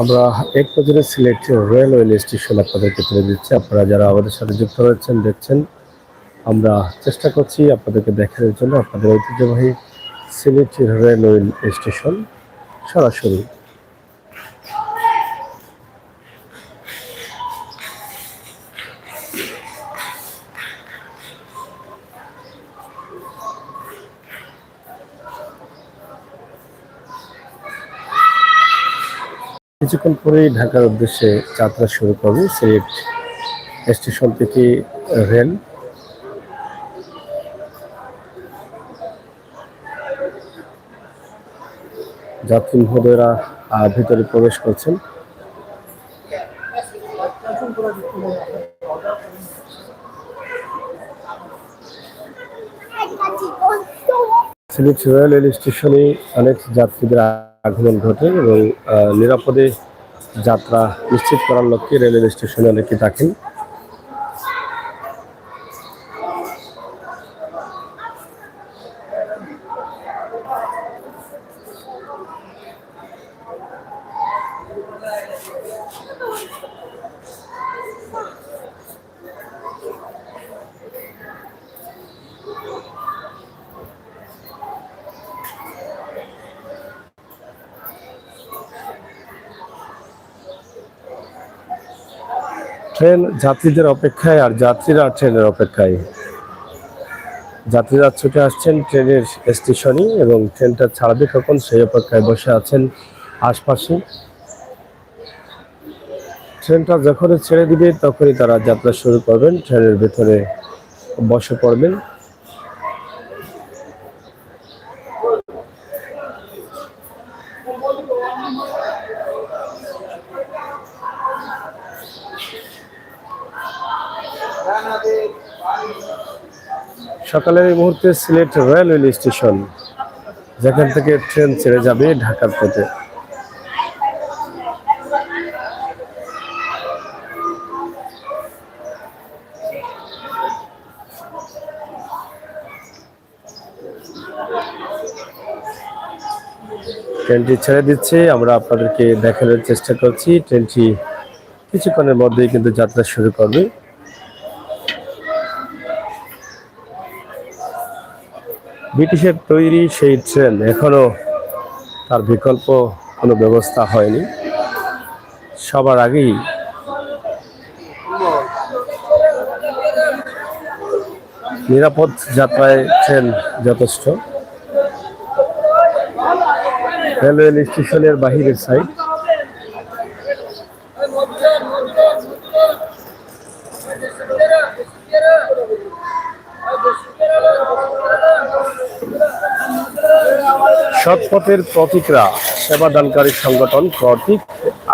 আমরা এক নজরে সিলেট রেলওয়ে স্টেশন আপনাদেরকে তুলে দিচ্ছি। আপনারা যারা আমাদের সাথে যুক্ত রয়েছেন দেখছেন, আমরা চেষ্টা করছি আপনাদেরকে দেখানোর জন্য আপনাদের ঐতিহ্যবাহী সিলেট রেলওয়ে স্টেশন সরাসরি। কিছুক্ষণ পরেই ঢাকার উদ্দেশ্যে যাত্রা শুরু করবে সিলেট স্টেশন থেকে রেল। যাত্রী মহোদয়রা ভিতরে প্রবেশ করছেন। সিলেট রেলওয়ে স্টেশনে অনেক যাত্রীদের আগমন ঘটে এবং নিরাপদে যাত্রা নিশ্চিত করার লক্ষ্যে রেলওয়ে স্টেশনে অনেকে থাকেন। ট্রেন যাত্রীদের অপেক্ষায় আর যাত্রীরা ট্রেনের অপেক্ষায়। যাত্রীরা ছুটে আসছেন ট্রেনের স্টেশনে এবং ট্রেনটা ছাড়বে কখন সেই অপেক্ষায় বসে আছেন আশপাশে। ট্রেনটা যখনই ছেড়ে দিবে তখনই তারা যাত্রা শুরু করবেন, ট্রেনের ভেতরে বসে পড়বেন। সকালের এই মুহূর্তে সিলেট রেলওয়ে স্টেশন, যেখান থেকে ট্রেন ছেড়ে যাবে ঢাকার পথে। ট্রেনটি ছেড়ে দিচ্ছে, আমরা আপনাদেরকে দেখানোর চেষ্টা করছি। ট্রেনটি কিছুক্ষণের মধ্যেই কিন্তু যাত্রা শুরু করবে। ব্রিটিশের তৈরি সেই ট্রেন, এখনো তার বিকল্প কোনো ব্যবস্থা হয়নি। সবার আগেই নিরাপদ যাত্রায় ট্রেন যথেষ্ট। রেলওয়ে স্টেশনের বাহিরের সাইড। সৎপথের প্রতীকরা সেবাদানকারী সংগঠন কর্তৃক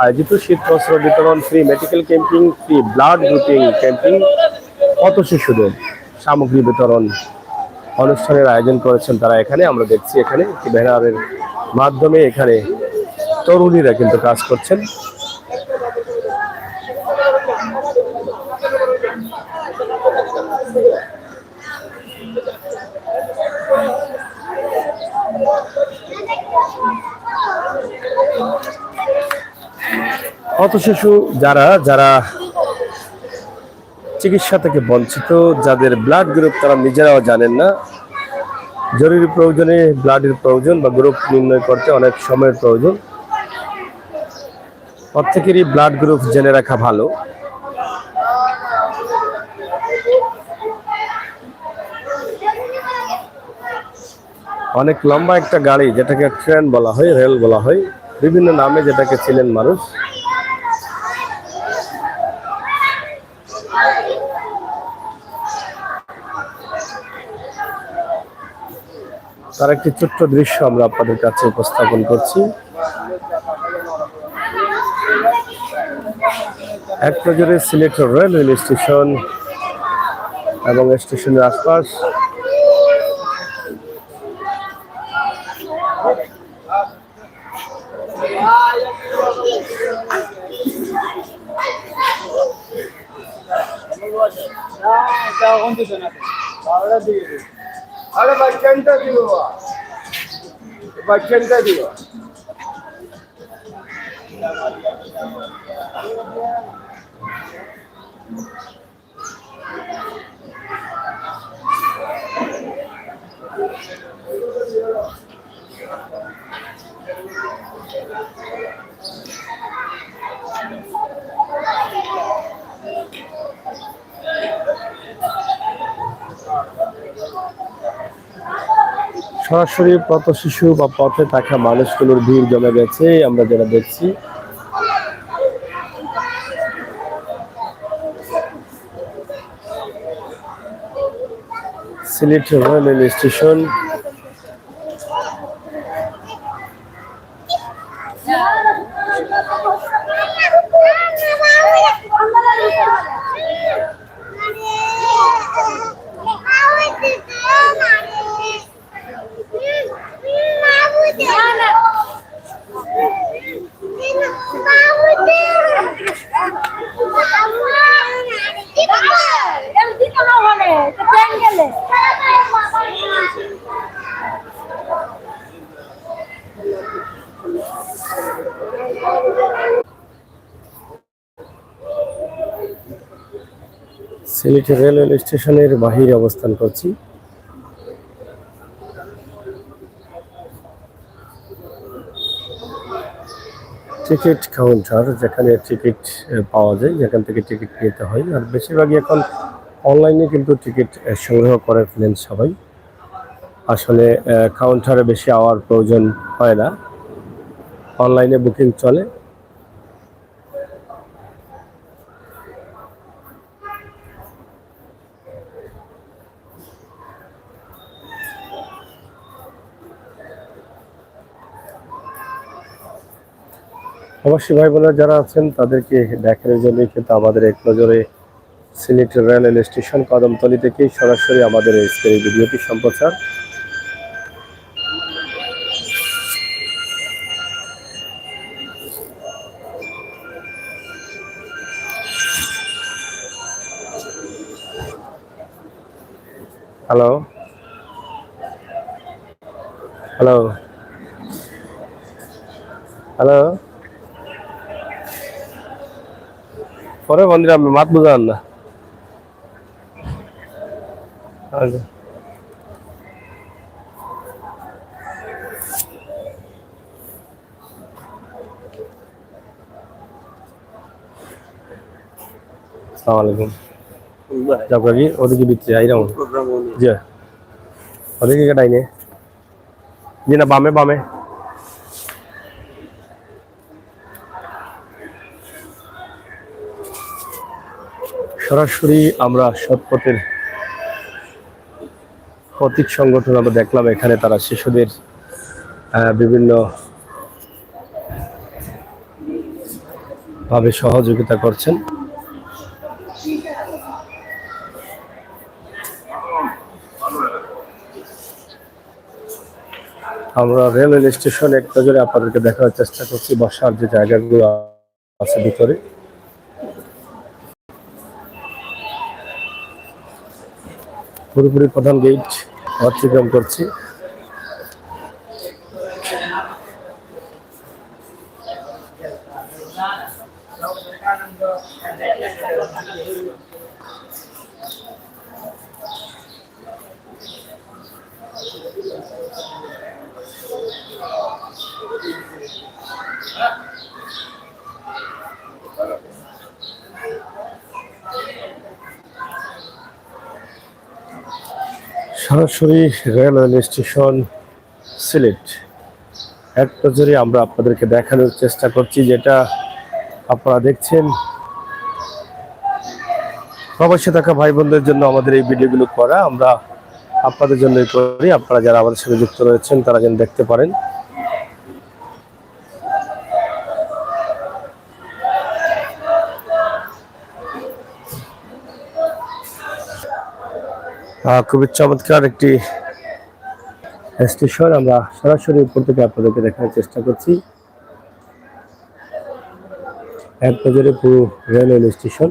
আয়োজিত শীতবস্ত্র বিতরণ, free medical camping, free blood grouping camping, পথ শিশুদের সামগ্রী বিতরণ অনুষ্ঠানের আয়োজন করেছেন তারা। এখানে আমরা দেখছি এখানে একটি ব্যানারের মাধ্যমে এখানে তরুণীরা কিন্তু কাজ করছেন। পথ শিশু যারা যারা চিকিৎসা থেকে বঞ্চিত, যাদের ব্লাড গ্রুপ তারা নিজেরাও জানেন না, জরুরি প্রয়োজনে ব্লাডের প্রয়োজন বা গ্রুপ নির্ণয় করতে অনেক সময়ের প্রয়োজন। প্রত্যেকেরই ব্লাড গ্রুপ জেনে রাখা ভালো। অনেক লম্বা একটা গাড়ি, যেটাকে ট্রেন বলা হয়, রেল বলা হয়, বিভিন্ন নামে যেটাকে ছিলেন মানুষ। তার একটি ছোট্ট দৃশ্য আমরা আপনাদের কাছে উপস্থাপন করছি। এক নজরে সিলেট রেলওয়ে স্টেশন এবং স্টেশনের আশপাশ। সরাসরি পথ শিশু বা পথে থাকা মানুষগুলোর ভিড় জমে গেছে আমরা যেটা দেখছি। Sylhet railway station, Sylhet railway স্টেশনের বাহিরে অবস্থান করছি। টিকিট কাউন্টার, যেখানে টিকিট পাওয়া যায়, যেখান থেকে টিকিট নিতে হয়। আর বেশিরভাগই এখন অনলাইনে কিন্তু টিকিট সংগ্রহ করে ফেলেন সবাই। আসলে কাউন্টারে বেশি আওয়ার প্রয়োজন হয় না, অনলাইনে বুকিং চলে। অবশ্যই ভাই বোনেরা যারা আছেন তাদেরকে দেখানোর জন্যই কিন্তু আমাদের এক নজরে সিলেট রেলওয়ে স্টেশন কদমতলী থেকে সরাসরি আমাদের এই ভিডিওটি সম্প্রচার। হ্যালো হ্যালো হ্যালো, পরে বন্ধুরা আপনি মাত বুঝান না। আসসালামু আলাইকুম। যাবি ওদিকে ভিতরে আইরাম জি, ওদিকে কেটাইনে জি না, বামে বামে। সরাসরি আমরা সৎপথের প্রতীক সংগঠন আমরা দেখলাম, এখানে তারা শিশুদের বিভিন্ন ভাবে সহযোগিতা করছেন। আমরা রেলওয়ে স্টেশন এক নজরে আপনাদেরকে দেখার চেষ্টা করছি, বসার যে জায়গাগুলো আছে ভিতরে। পুরোপুরি প্রধান গেট অতিক্রম করছি। সরাসরি রেলওয়ে স্টেশন সিলেট এক নজরে আমরা আপনাদেরকে দেখানোর চেষ্টা করছি। যেটা আপনারা দেখছেন, প্রবাসে থাকা ভাই বোনদের জন্য আমাদের এই ভিডিওগুলো করা, আমরা আপনাদের জন্যই করি। আপনারা যারা আমাদের সাথে যুক্ত রয়েছেন তারা যেন দেখতে পারেন। খুবই চমৎকার একটি স্টেশন, আমরা সরাসরি উপর থেকে আপনাদেরকে দেখানোর চেষ্টা করছি। এক নজরে পুরো রেলওয়ে স্টেশন।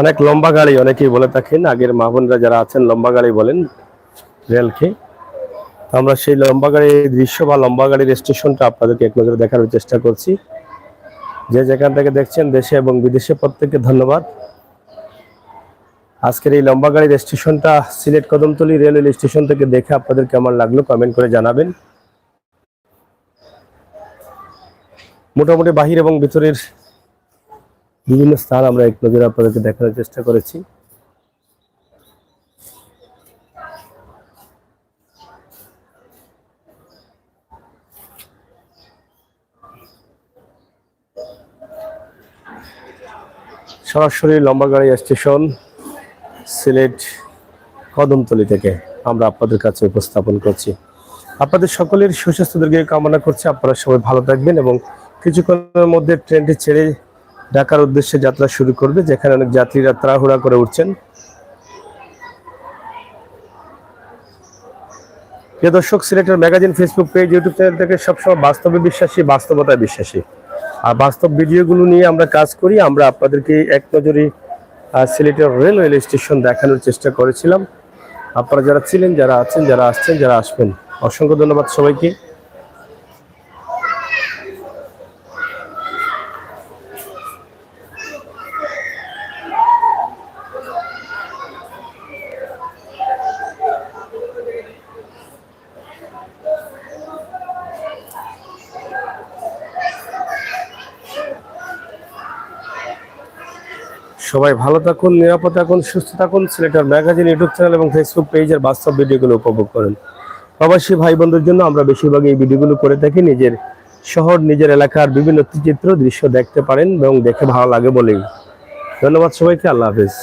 অনেক লম্বা গাড়ি অনেকেই বলে থাকেন, আগের মা বোনরা যারা আছেন লম্বা গাড়ি বলেন রেলকে। আমরা সেই লম্বা গাড়ির দৃশ্য বা লম্বা গাড়ির স্টেশনটা আপনাদেরকে এক নজরে দেখানোর চেষ্টা করছি। যে যেখান থেকে দেখছেন দেশে এবং বিদেশে প্রত্যেককে ধন্যবাদ। আজকের এই লম্বা গাড়ির স্টেশনটা সিলেট কদমতলী রেলওয়ে স্টেশন থেকে দেখে আপনাদের কেমন লাগলো কমেন্ট করে জানাবেন। মোটামুটি বাহির এবং ভিতরের বিভিন্ন স্থান আমরা এক নজরে আপনাদেরকে দেখানোর চেষ্টা করেছি। সরাসরি লম্বা গাড়ি স্টেশন সিলেট কদমতলী থেকে আমরা আপনাদের কাছে উপস্থাপন করছি। আপনাদের সকলের সুস্বাস্থ্য দীর্ঘায়ু কামনা করছি। আপনারা সবাই ভালো থাকবেন এবং কিছুক্ষণের মধ্যে ট্রেনটি ছেড়ে ঢাকার উদ্দেশ্যে যাত্রা শুরু করবে, যেখানে অনেক যাত্রীরা তাড়াহুড়া করে উঠছেন। প্রিয় দর্শক, সিলেটের magazine Facebook page YouTube channel থেকে সবসময় বাস্তবে বিশ্বাসী, বাস্তবতায় বিশ্বাসী আর বাস্তব ভিডিওগুলো নিয়ে আমরা কাজ করি। আমরা আপনাদেরকে এক নজরে সিলেটের রেলওয়ে স্টেশন দেখানোর চেষ্টা করেছিলাম। আপনারা যারা ছিলেন, যারা আছেন, যারা আসছেন, যারা আসবেন, অসংখ্য ধন্যবাদ সবাইকে। সবাই ভালো থাকুন, নিরাপদ থাকুন, সুস্থ থাকুন। সিলেটের ম্যাগাজিন ইউটিউব চ্যানেল এবং ফেসবুক পেজের বাস্তব ভিডিওগুলো উপভোগ করেন। প্রবাসী ভাই বোনদের জন্য আমরা বেশিরভাগ এই ভিডিওগুলো করে থাকি। নিজের শহর, নিজের এলাকার বিভিন্ন চিত্র দৃশ্য দেখতে পারেন এবং দেখে ভালো লাগে বলেই। ধন্যবাদ সবাইকে। আল্লাহ হাফেজ।